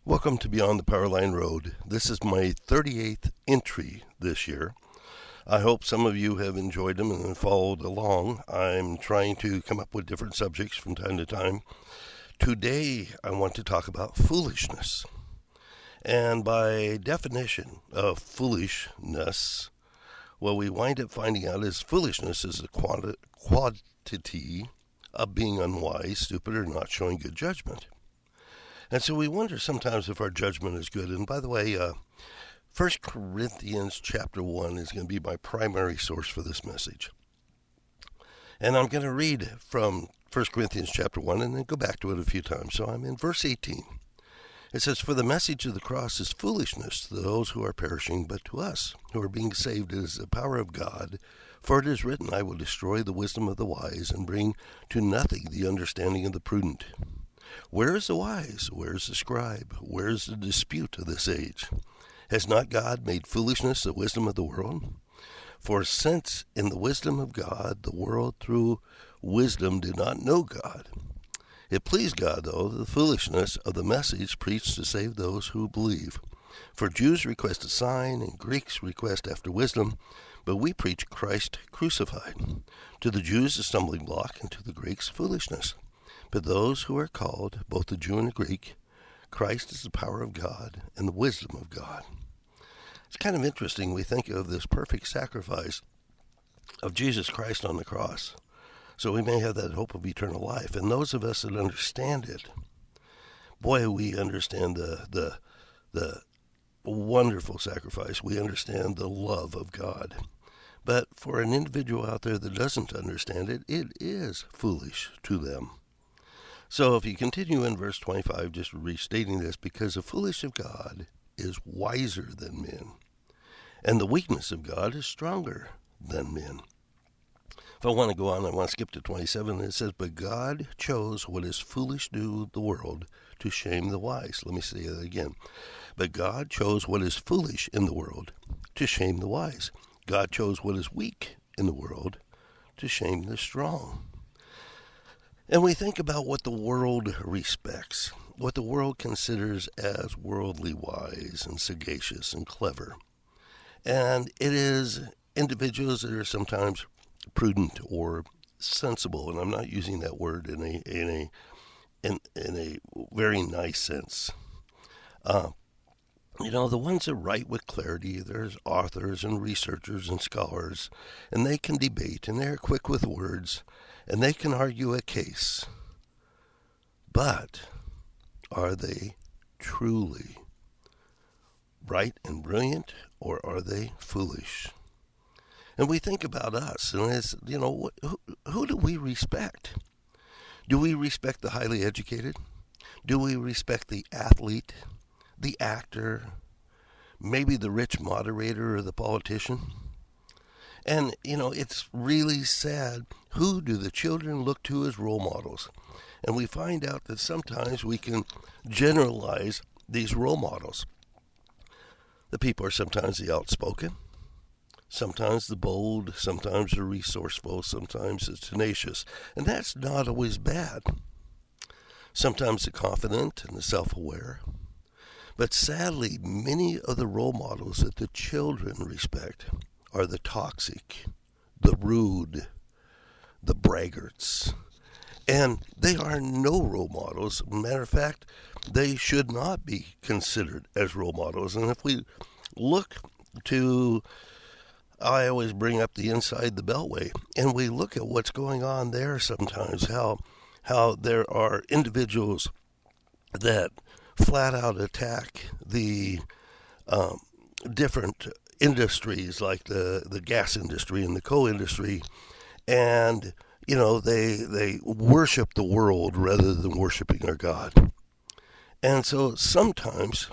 Welcome to Beyond the Powerline Road. This is my 38th entry this year. I hope some of you have enjoyed them and followed along. I'm trying to come up with different subjects from time to time. Today, I want to talk about foolishness. And by definition of foolishness, what we wind up finding out is foolishness is a quantity of being unwise, stupid, or not showing good judgment. And so we wonder sometimes if our judgment is good. And by the way, 1 Corinthians chapter 1 is going to be my primary source for this message. And I'm going to read from 1 Corinthians chapter 1 and then go back to it a few times. So I'm in verse 18. It says, "For the message of the cross is foolishness to those who are perishing, but to us who are being saved it is the power of God. For it is written, I will destroy the wisdom of the wise and bring to nothing the understanding of the prudent. Where is the wise? Where is the scribe? Where is the dispute of this age? Has not God made foolishness the wisdom of the world? For since in the wisdom of God the world through wisdom did not know God, it pleased God, though, the foolishness of the message preached to save those who believe. For Jews request a sign, and Greeks request after wisdom, but we preach Christ crucified. To the Jews a stumbling block, and to the Greeks foolishness. But those who are called, both the Jew and the Greek, Christ is the power of God and the wisdom of God." It's kind of interesting. We think of this perfect sacrifice of Jesus Christ on the cross, so we may have that hope of eternal life. And those of us that understand it, boy, we understand the wonderful sacrifice. We understand the love of God. But for an individual out there that doesn't understand it, it is foolish to them. So if you continue in verse 25, just restating this, because the foolish of God is wiser than men, and the weakness of God is stronger than men. If I want to go on, I want to skip to 27. It says, "But God chose what is foolish to the world to shame the wise." Let me say that again. "But God chose what is foolish in the world to shame the wise. God chose what is weak in the world to shame the strong." And we think about what the world respects, what the world considers as worldly wise and sagacious and clever. And it is individuals that are sometimes prudent or sensible, and I'm not using that word in a very nice sense. The ones that write with clarity, there's authors and researchers and scholars, and they can debate, and they're quick with words, and they can argue a case. But are they truly bright and brilliant, or are they foolish? And we think about us, and it's, who do we respect? Do we respect the highly educated? Do we respect the athlete, the actor, maybe the rich moderator or the politician? And, it's really sad. Who do the children look to as role models? And we find out that sometimes we can generalize these role models. The people are sometimes the outspoken, sometimes the bold, sometimes the resourceful, sometimes the tenacious. And that's not always bad. Sometimes the confident and the self-aware. But sadly, many of the role models that the children respect are the toxic, the rude, the braggarts. And they are no role models. Matter of fact, they should not be considered as role models. And if we look to, I always bring up the inside the Beltway, and we look at what's going on there sometimes, how there are individuals that flat out attack the different industries like the gas industry and the coal industry, and they worship the world rather than worshiping our God. And so sometimes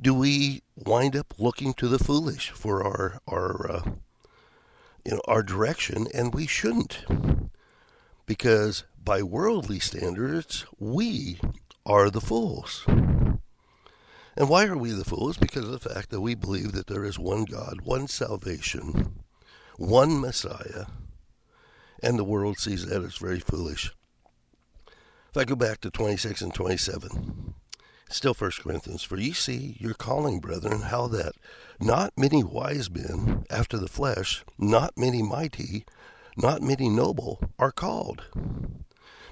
do we wind up looking to the foolish for our direction, and we shouldn't, because by worldly standards we are the fools. And why are we the fools? Because of the fact that we believe that there is one God, one salvation, one Messiah, and the world sees that as very foolish. If I go back to 26 and 27, Still 1 Corinthians, for ye see your calling, brethren, how that not many wise men after the flesh, not many mighty, not many noble are called.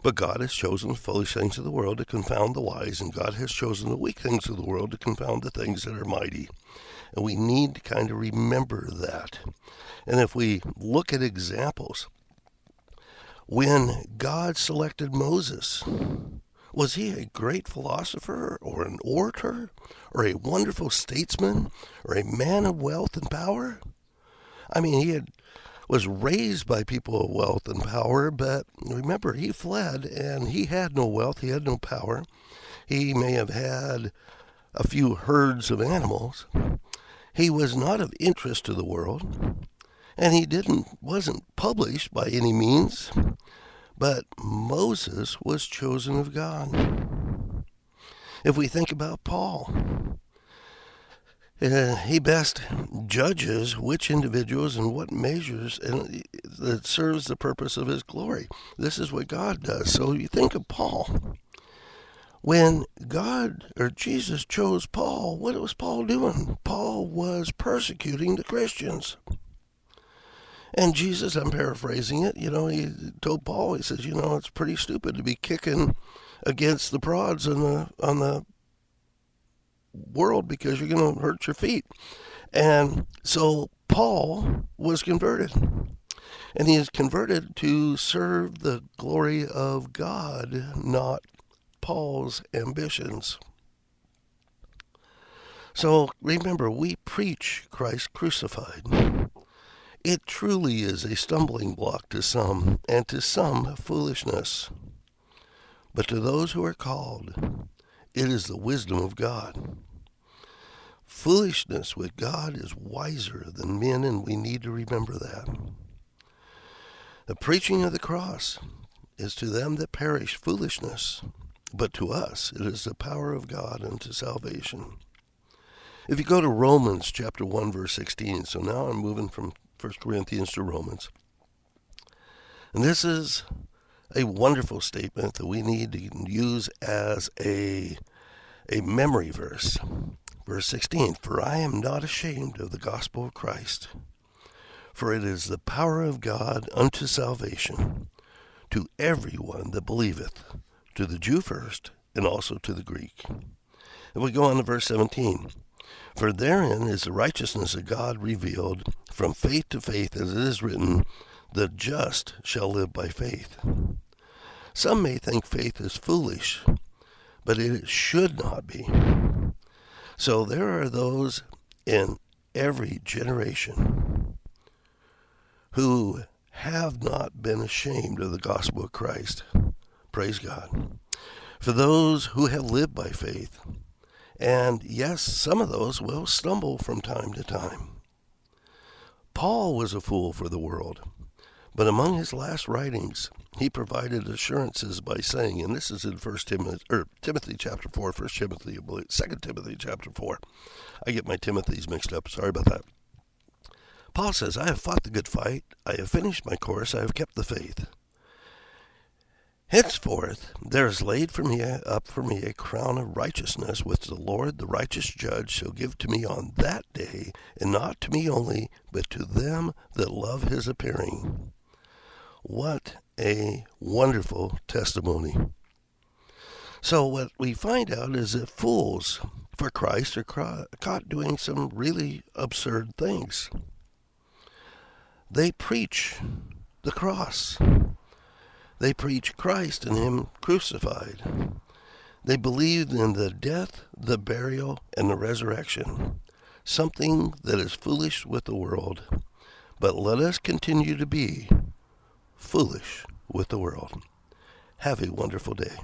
But God has chosen the foolish things of the world to confound the wise, and God has chosen the weak things of the world to confound the things that are mighty. And we need to kind of remember that. And if we look at examples, when God selected Moses, was he a great philosopher or an orator or a wonderful statesman or a man of wealth and power? I mean, was raised by people of wealth and power, but remember, he fled and he had no wealth, he had no power. He may have had a few herds of animals. He was not of interest to the world, and he wasn't published by any means. But Moses was chosen of God. If we think about Paul, he best judges which individuals and what measures that serves the purpose of his glory. This is what God does. So you think of Paul. When God or Jesus chose Paul, what was Paul doing? Paul was persecuting the Christians. And Jesus, I'm paraphrasing it, he told Paul, he says, it's pretty stupid to be kicking against the prods on the world because you're going to hurt your feet. And so Paul was converted. And he is converted to serve the glory of God, not Paul's ambitions. So remember, we preach Christ crucified. It truly is a stumbling block to some, and to some foolishness. But to those who are called, it is the wisdom of God. Foolishness with God is wiser than men, and we need to remember that. The preaching of the cross is to them that perish foolishness, but to us it is the power of God unto salvation. If you go to Romans chapter 1, verse 16, so now I'm moving from 1 Corinthians to Romans. And this is a wonderful statement that we need to use as a memory verse. Verse 16, for I am not ashamed of the gospel of Christ, for it is the power of God unto salvation to everyone that believeth, to the Jew first, and also to the Greek. And we go on to verse 17. For therein is the righteousness of God revealed from faith to faith, as it is written, the just shall live by faith. Some may think faith is foolish, but it should not be. So there are those in every generation who have not been ashamed of the gospel of Christ. Praise God. For those who have lived by faith, and yes, some of those will stumble from time to time. Paul was a fool for the world, but among his last writings, he provided assurances by saying, and this is in Timothy chapter 4, 2 Timothy chapter 4. I get my Timothys mixed up. Sorry about that. Paul says, I have fought the good fight. I have finished my course. I have kept the faith. Henceforth there is laid up for me a crown of righteousness, which the Lord, the righteous judge, shall give to me on that day, and not to me only, but to them that love his appearing. What a wonderful testimony. So what we find out is that fools for Christ are caught doing some really absurd things. They preach the cross. They preach Christ and him crucified. They believe in the death, the burial, and the resurrection, something that is foolish with the world. But let us continue to be foolish with the world. Have a wonderful day.